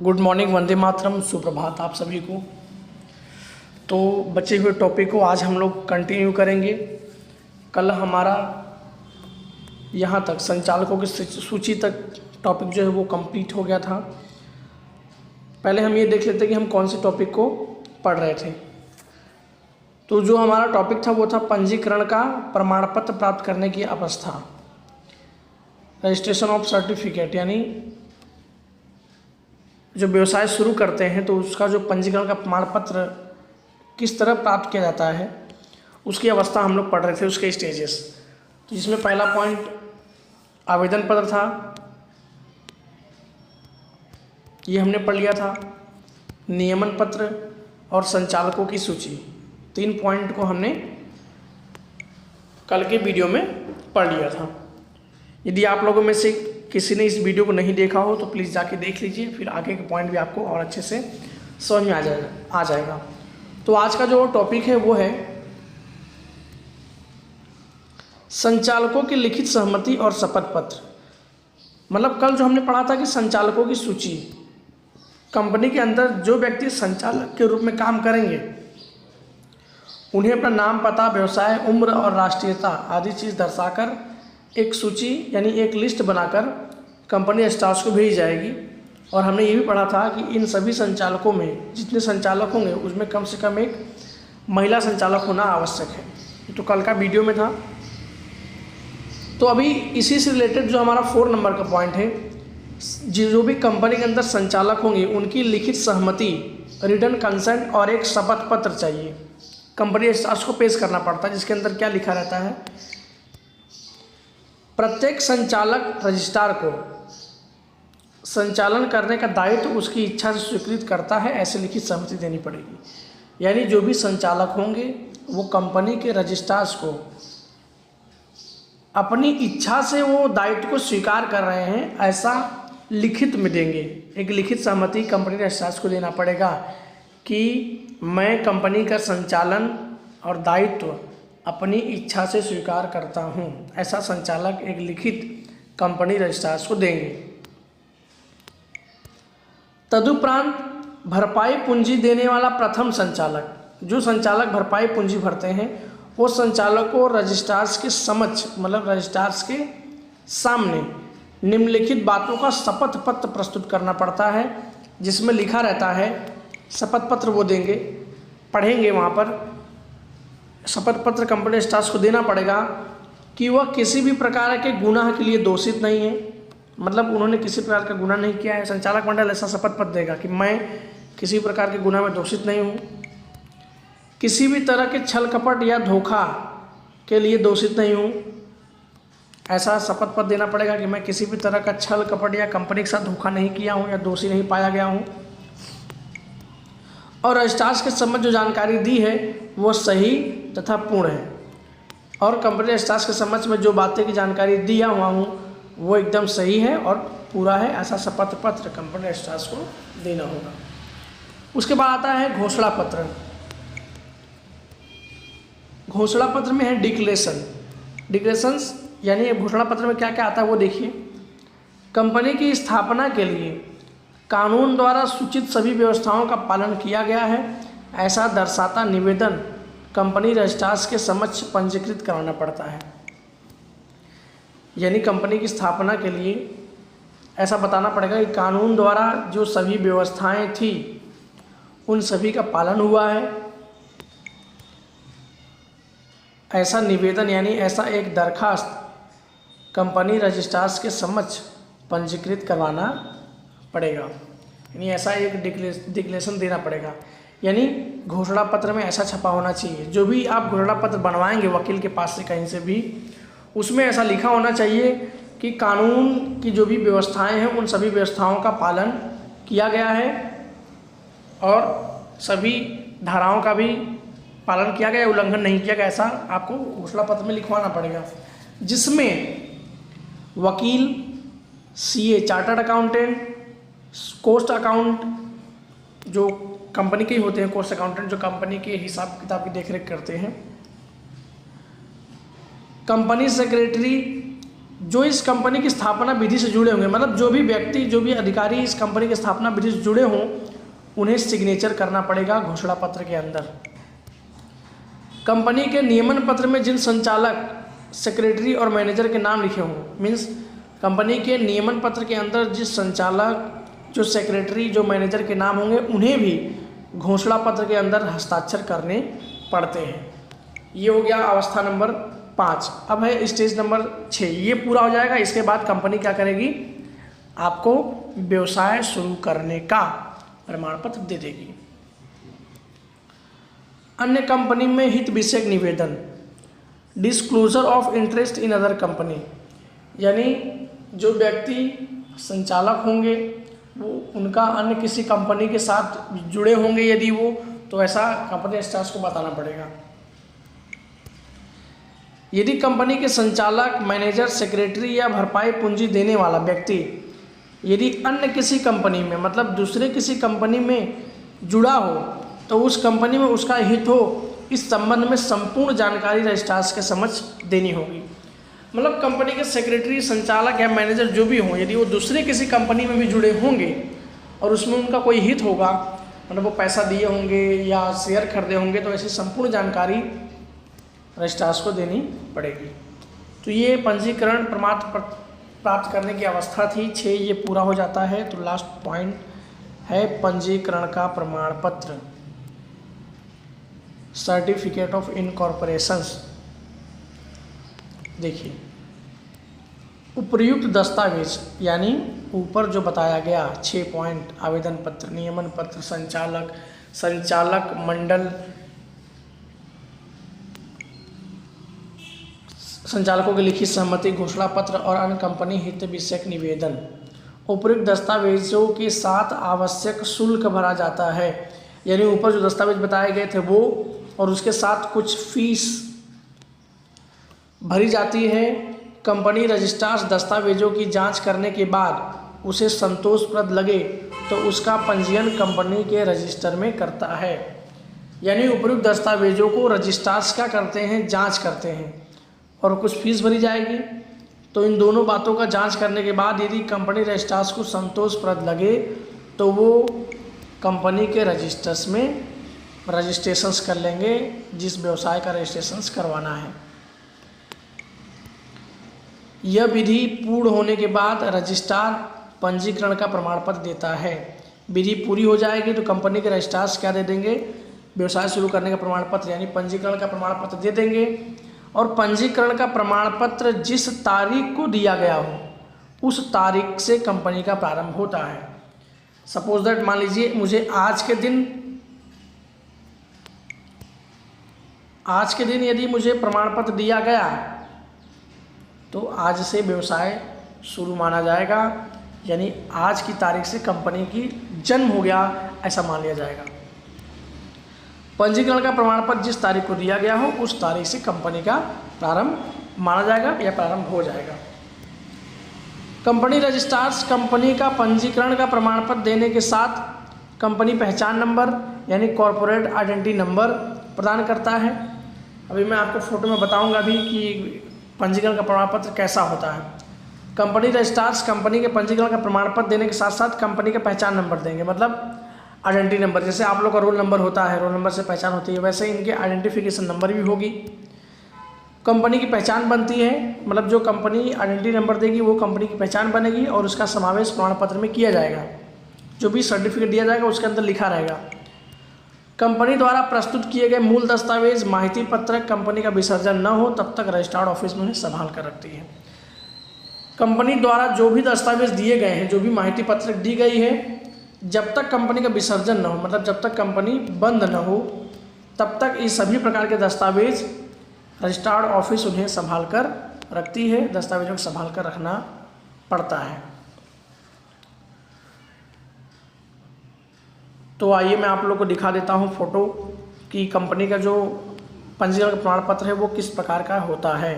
Good morning, Vande Mataram, सुप्रभात आप सभी को। तो बचे हुए टॉपिक को आज हम लोग कंटिन्यू करेंगे। कल हमारा यहाँ तक संचालकों की सूची तक टॉपिक जो है वो कंप्लीट हो गया था। पहले हम ये देख लेते हैं कि हम कौन से टॉपिक को पढ़ रहे थे। तो जो हमारा टॉपिक था वो था पंजीकरण का प्रमाण पत्र प्राप्त करने की अवस्था, रजिस्ट्रेशन ऑफ सर्टिफिकेट, यानी जो व्यवसाय शुरू करते हैं तो उसका जो पंजीकरण का प्रमाण पत्र किस तरह प्राप्त किया जाता है उसकी अवस्था हम लोग पढ़ रहे थे, उसके स्टेजेस। तो जिसमें पहला पॉइंट आवेदन पत्र था, ये हमने पढ़ लिया था। नियमन पत्र और संचालकों की सूची, 3 पॉइंट को हमने कल के वीडियो में पढ़ लिया था। यदि आप लोगों में से किसी ने इस वीडियो को नहीं देखा हो तो प्लीज़ जाके देख लीजिए, फिर आगे के पॉइंट भी आपको और अच्छे से समझ में आ जाएगा। तो आज का जो टॉपिक है वो है संचालकों की लिखित सहमति और शपथ पत्र। मतलब कल जो हमने पढ़ा था कि संचालकों की सूची, कंपनी के अंदर जो व्यक्ति संचालक के रूप में काम करेंगे उन्हें अपना नाम, पता, व्यवसाय, उम्र और राष्ट्रीयता आदि चीज़ दर्शाकर एक सूची यानी एक लिस्ट बनाकर कंपनी स्टाफ्स को भेजी जाएगी। और हमने ये भी पढ़ा था कि इन सभी संचालकों में जितने संचालक होंगे उसमें कम से कम एक महिला संचालक होना आवश्यक है। ये तो कल का वीडियो में था। तो अभी इसी से रिलेटेड जो हमारा 4 नंबर का पॉइंट है, जो भी कंपनी के अंदर संचालक होंगे उनकी लिखित सहमति, रिटन कंसेंट और एक शपथ पत्र चाहिए। कंपनी स्टाफ्स को पेश करना पड़ता है, जिसके अंदर क्या लिखा रहता है, प्रत्येक संचालक रजिस्ट्रार को संचालन करने का दायित्व उसकी इच्छा से स्वीकृत करता है, ऐसे लिखित सहमति देनी पड़ेगी। यानी जो भी संचालक होंगे वो कंपनी के रजिस्ट्रार्स को अपनी इच्छा से वो दायित्व को स्वीकार कर रहे हैं ऐसा लिखित में देंगे। एक लिखित सहमति कंपनी के रजिस्ट्रार्स को देना पड़ेगा कि मैं कंपनी का संचालन और दायित्व अपनी इच्छा से स्वीकार करता हूं, ऐसा संचालक एक लिखित कंपनी रजिस्ट्रार्स को देंगे। तदुपरांत भरपाई पूंजी देने वाला प्रथम संचालक, जो संचालक भरपाई पूंजी भरते हैं वो संचालक को रजिस्ट्रार्स के समक्ष, मतलब रजिस्ट्रार्स के सामने निम्नलिखित बातों का शपथ पत्र प्रस्तुत करना पड़ता है, जिसमें लिखा रहता है, शपथ पत्र वो देंगे, पढ़ेंगे वहाँ पर। शपथ पत्र कंपनी स्टाफ को देना पड़ेगा कि वह किसी भी प्रकार के गुनाह के लिए दोषित नहीं है, मतलब उन्होंने किसी प्रकार का गुनाह नहीं किया है। संचालक मंडल ऐसा शपथ पत्र देगा कि मैं किसी प्रकार के गुनाह में दोषित नहीं हूँ, किसी भी तरह के छल कपट या धोखा के लिए दोषित नहीं हूँ, ऐसा शपथ पत्र देना पड़ेगा कि मैं किसी भी तरह का छल कपट या कंपनी के साथ धोखा नहीं किया हूँ या दोषी नहीं पाया गया हूँ। और रजिस्ट्रार्स के संबंध जो जानकारी दी है वो सही तथा पूर्ण है, और कंपनी रजिस्ट्रार्स के समक्ष में जो बातें की जानकारी दिया हुआ हूँ वो एकदम सही है और पूरा है, ऐसा शपथ पत्र कंपनी रजिस्ट्रार्स को देना होगा। उसके बाद आता है घोषणा पत्र। घोषणा पत्र में है डिक्लेरेशंस, यानी घोषणा पत्र में क्या क्या आता है वो देखिए। कंपनी की स्थापना के लिए कानून द्वारा सूचित सभी व्यवस्थाओं का पालन किया गया है, ऐसा दर्शाता निवेदन कंपनी रजिस्ट्रार्स के समक्ष पंजीकृत कराना पड़ता है। यानी कंपनी की स्थापना के लिए ऐसा बताना पड़ेगा कि कानून द्वारा जो सभी व्यवस्थाएं थी उन सभी का पालन हुआ है, ऐसा निवेदन यानी ऐसा एक दरखास्त कंपनी रजिस्ट्रार्स के समक्ष पंजीकृत करवाना पड़ेगा। यानी ऐसा एक डिक्लेरेशन देना पड़ेगा, यानी घोषणा पत्र में ऐसा छपा होना चाहिए। जो भी आप घोषणा पत्र बनवाएंगे वकील के पास से कहीं से भी, उसमें ऐसा लिखा होना चाहिए कि कानून की जो भी व्यवस्थाएं हैं उन सभी व्यवस्थाओं का पालन किया गया है और सभी धाराओं का भी पालन किया गया, उल्लंघन नहीं किया गया, ऐसा आपको घोषणा पत्र में लिखवाना पड़ेगा। जिसमें वकील, CA, chartered accountant, cost account जो कंपनी के ही होते हैं, कॉस्ट अकाउंटेंट जो कंपनी के हिसाब किताब की देखरेख करते हैं, कंपनी सेक्रेटरी, जो इस कंपनी की स्थापना विधि से जुड़े होंगे, मतलब जो भी व्यक्ति, जो भी अधिकारी इस कंपनी की स्थापना विधि से जुड़े हों, उन्हें सिग्नेचर करना पड़ेगा घोषणा पत्र के अंदर। कंपनी के नियमन पत्र में जिन संचालक, सेक्रेटरी और मैनेजर के नाम लिखे हों, मीन्स कंपनी के नियमन पत्र के अंदर जिस संचालक, जो सेक्रेटरी, जो मैनेजर के नाम होंगे, उन्हें भी घोषणा पत्र के अंदर हस्ताक्षर करने पड़ते हैं। ये हो गया अवस्था नंबर 5। अब है स्टेज नंबर 6। ये पूरा हो जाएगा, इसके बाद कंपनी क्या करेगी, आपको व्यवसाय शुरू करने का प्रमाण पत्र दे देगी। अन्य कंपनी में हित विषयक निवेदन, disclosure of interest in other company, यानी जो व्यक्ति संचालक होंगे वो उनका अन्य किसी कंपनी के साथ जुड़े होंगे यदि वो, तो ऐसा कंपनी रजिस्ट्रार्स को बताना पड़ेगा। यदि कंपनी के संचालक, मैनेजर, सेक्रेटरी या भरपाई पूंजी देने वाला व्यक्ति यदि अन्य किसी कंपनी में, मतलब दूसरे किसी कंपनी में जुड़ा हो, तो उस कंपनी में उसका हित हो, इस संबंध में संपूर्ण जानकारी रजिस्ट्रार्स के समक्ष देनी होगी। मतलब कंपनी के सेक्रेटरी, संचालक या मैनेजर जो भी हों, यदि वो दूसरे किसी कंपनी में भी जुड़े होंगे और उसमें उनका कोई हित होगा, मतलब वो पैसा दिए होंगे या शेयर खरीदे होंगे, तो ऐसी संपूर्ण जानकारी रजिस्ट्रार्स को देनी पड़ेगी। तो ये पंजीकरण प्रमाण प्राप्त करने की अवस्था थी 6। ये पूरा हो जाता है तो लास्ट पॉइंट है पंजीकरण का प्रमाण पत्र, सर्टिफिकेट ऑफ इनकॉर्पोरेशंस। देखिए, उपर्युक्त दस्तावेज, यानी ऊपर जो बताया गया 6 पॉइंट, आवेदन पत्र, नियमन पत्र, संचालक मंडल, संचालकों की लिखित सहमति, घोषणा पत्र और अन्य कंपनी हित विषयक निवेदन। उपर्युक्त दस्तावेजों के साथ आवश्यक शुल्क भरा जाता है, यानी ऊपर जो दस्तावेज बताए गए थे वो, और उसके साथ कुछ फीस भरी जाती है। कंपनी रजिस्ट्रार्स दस्तावेजों की जांच करने के बाद उसे संतोषप्रद लगे तो उसका पंजीयन कंपनी के रजिस्टर में करता है। यानी उपर्युक्त दस्तावेजों को रजिस्ट्रार्स क्या करते हैं, जांच करते हैं, और कुछ फीस भरी जाएगी। तो इन दोनों बातों का जांच करने के बाद यदि कंपनी रजिस्ट्रार्स को संतोषप्रद लगे तो वो कंपनी के रजिस्टर्स में रजिस्ट्रेशंस कर लेंगे, जिस व्यवसाय का रजिस्ट्रेशंस करवाना है। यह विधि पूर्ण होने के बाद रजिस्ट्रार पंजीकरण का प्रमाण पत्र देता है। विधि पूरी हो जाएगी तो कंपनी के रजिस्ट्रार्स क्या दे देंगे, व्यवसाय शुरू करने का प्रमाण पत्र, यानी पंजीकरण का प्रमाण पत्र दे देंगे। और पंजीकरण का प्रमाण पत्र जिस तारीख को दिया गया हो उस तारीख से कंपनी का प्रारंभ होता है। सपोज दैट, मान लीजिए मुझे आज के दिन यदि मुझे प्रमाण पत्र दिया गया तो आज से व्यवसाय शुरू माना जाएगा, यानी आज की तारीख से कंपनी की जन्म हो गया ऐसा मान लिया जाएगा। पंजीकरण का प्रमाण पत्र जिस तारीख को दिया गया हो उस तारीख से कंपनी का प्रारंभ माना जाएगा या प्रारंभ हो जाएगा। कंपनी रजिस्ट्रार्स कंपनी का पंजीकरण का प्रमाण पत्र देने के साथ कंपनी पहचान नंबर यानी कॉर्पोरेट आइडेंटिटी नंबर प्रदान करता है। अभी मैं आपको फोटो में बताऊंगा भी कि पंजीकरण का प्रमाण पत्र कैसा होता है। कंपनी रजिस्ट्रार्स कंपनी के पंजीकरण का प्रमाण पत्र देने के साथ साथ कंपनी का पहचान नंबर देंगे, मतलब आइडेंटिटी नंबर। जैसे आप लोग का रोल नंबर होता है, रोल नंबर से पहचान होती है, वैसे इनके आइडेंटिफिकेशन नंबर भी होगी। कंपनी की पहचान बनती है, मतलब जो कंपनी आइडेंटिटी नंबर देगी वो कंपनी की पहचान बनेगी और उसका समावेश प्रमाण पत्र में किया जाएगा। जो भी सर्टिफिकेट दिया जाएगा उसके अंदर लिखा रहेगा। कंपनी द्वारा प्रस्तुत किए गए मूल दस्तावेज, माहिती पत्रक कंपनी का विसर्जन न हो तब तक रजिस्ट्रार्ड ऑफिस में उन्हें संभाल कर रखती है। कंपनी द्वारा जो भी दस्तावेज दिए गए हैं, जो भी माहिती पत्रक दी गई है, जब तक कंपनी का विसर्जन न हो, मतलब जब तक कंपनी बंद न हो, तब तक ये सभी प्रकार के दस्तावेज रजिस्ट्रार्ड ऑफिस उन्हें संभाल कर रखती है। दस्तावेजों को संभाल कर रखना पड़ता है। तो आइए मैं आप लोग को दिखा देता हूँ फोटो कि कंपनी का जो पंजीकरण प्रमाण पत्र है वो किस प्रकार का होता है।